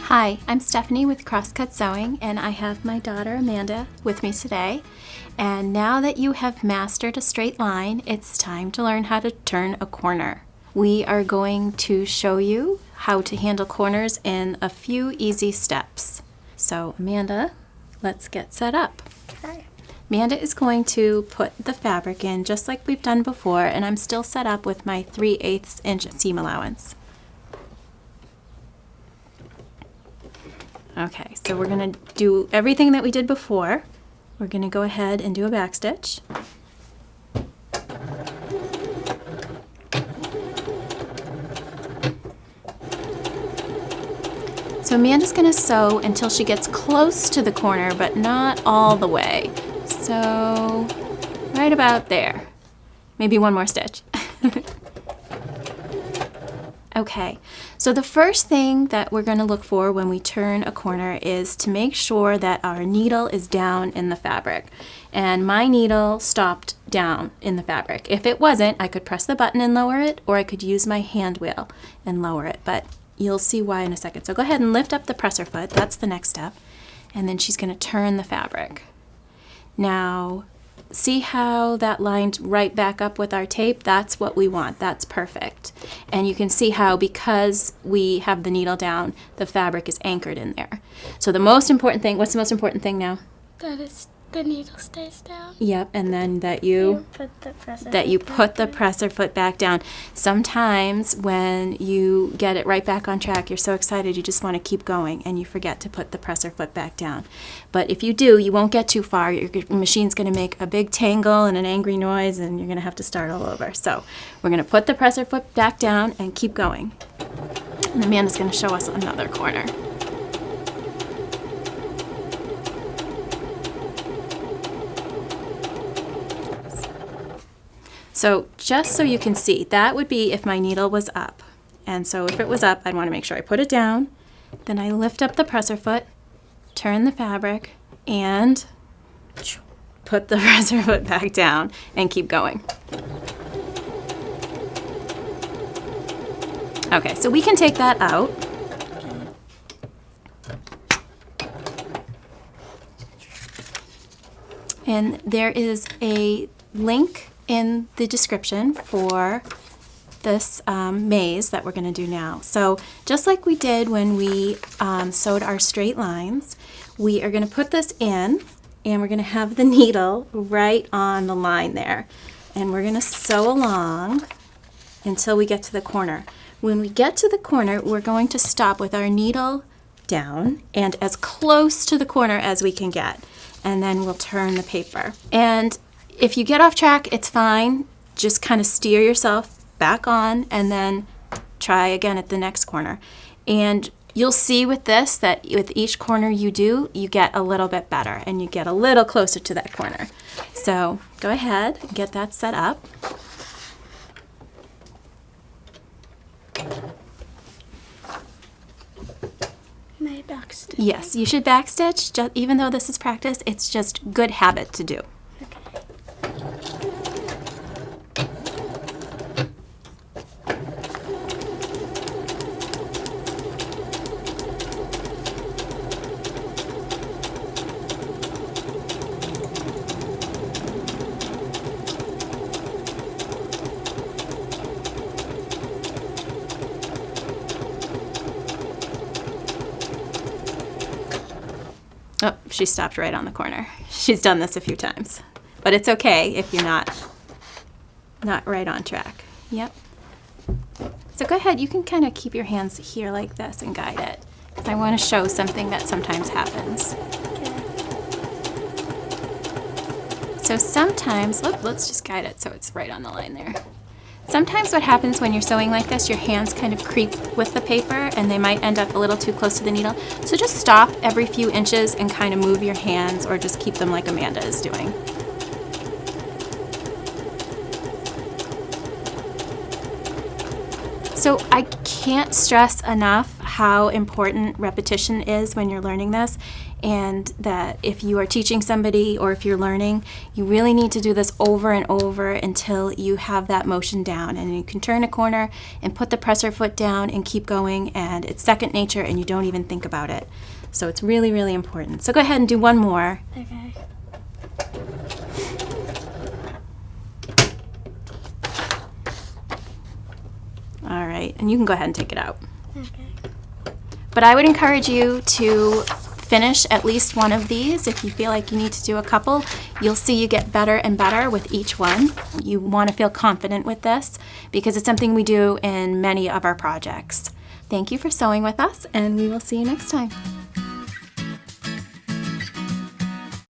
Hi, I'm Stephanie with Crosscut Sewing, and I have my daughter Amanda with me today. And now that you have mastered a straight line, it's time to learn how to turn a corner. We are going to show you how to handle corners in a few easy steps. So Amanda, let's get set up. Okay. Amanda is going to put the fabric in just like we've done before, and I'm still set up with my 3/8 inch seam allowance. Okay, so we're going to do everything that we did before. We're going to go ahead and do a back stitch. So Amanda's going to sew until she gets close to the corner, but not all the way. So right about there. Maybe one more stitch. Okay, so the first thing that we're going to look for when we turn a corner is to make sure that our needle is down in the fabric. And my needle stopped down in the fabric. If it wasn't, I could press the button and lower it, or I could use my hand wheel and lower it, but you'll see why in a second. So go ahead and lift up the presser foot. That's the next step. And then she's going to turn the fabric. Now, see how that lined right back up with our tape? That's what we want. That's perfect. And you can see how, because we have the needle down, the fabric is anchored in there. So the most important thing, what's the most important thing now? That the needle stays down. Yep, and then that you put the presser put the presser foot back down. Sometimes when you get it right back on track, you're so excited you just want to keep going and you forget to put the presser foot back down. But if you do, you won't get too far. Your machine's going to make a big tangle and an angry noise, and you're going to have to start all over. So we're going to put the presser foot back down and keep going. And Amanda's going to show us another corner. So just so you can see, that would be if my needle was up. And so if it was up, I'd want to make sure I put it down. Then I lift up the presser foot, turn the fabric, and put the presser foot back down and keep going. Okay, so we can take that out. And there is a link in the description for this maze that we're going to do now. So just like we did when we sewed our straight lines, we are going to put this in, and we're going to have the needle right on the line there. And we're going to sew along until we get to the corner. When we get to the corner, we're going to stop with our needle down and as close to the corner as we can get. And then we'll turn the paper. And if you get off track, it's fine. Just kind of steer yourself back on and then try again at the next corner. And you'll see with this that with each corner you do, you get a little bit better and you get a little closer to that corner. So go ahead and get that set up. My backstitch. Yes, you should backstitch. Even though this is practice, it's just good habit to do. Oh, she stopped right on the corner. She's done this a few times, but it's okay if you're not right on track. Yep. So go ahead, you can kind of keep your hands here like this and guide it, because I want to show something that sometimes happens. So sometimes, let's just guide it so it's right on the line there. Sometimes what happens when you're sewing like this, your hands kind of creep with the paper and they might end up a little too close to the needle. So just stop every few inches and kind of move your hands, or just keep them like Amanda is doing. So I can't stress enough how important repetition is when you're learning this. and that if you are teaching somebody or if you're learning, you really need to do this over and over until you have that motion down. And you can turn a corner and put the presser foot down and keep going, and it's second nature and you don't even think about it. So it's really, really important. So go ahead and do one more. Okay. All right, and you can go ahead and take it out. Okay. But I would encourage you to finish at least one of these. If you feel like you need to do a couple, you'll see you get better and better with each one. You want to feel confident with this because it's something we do in many of our projects. Thank you for sewing with us, and we will see you next time.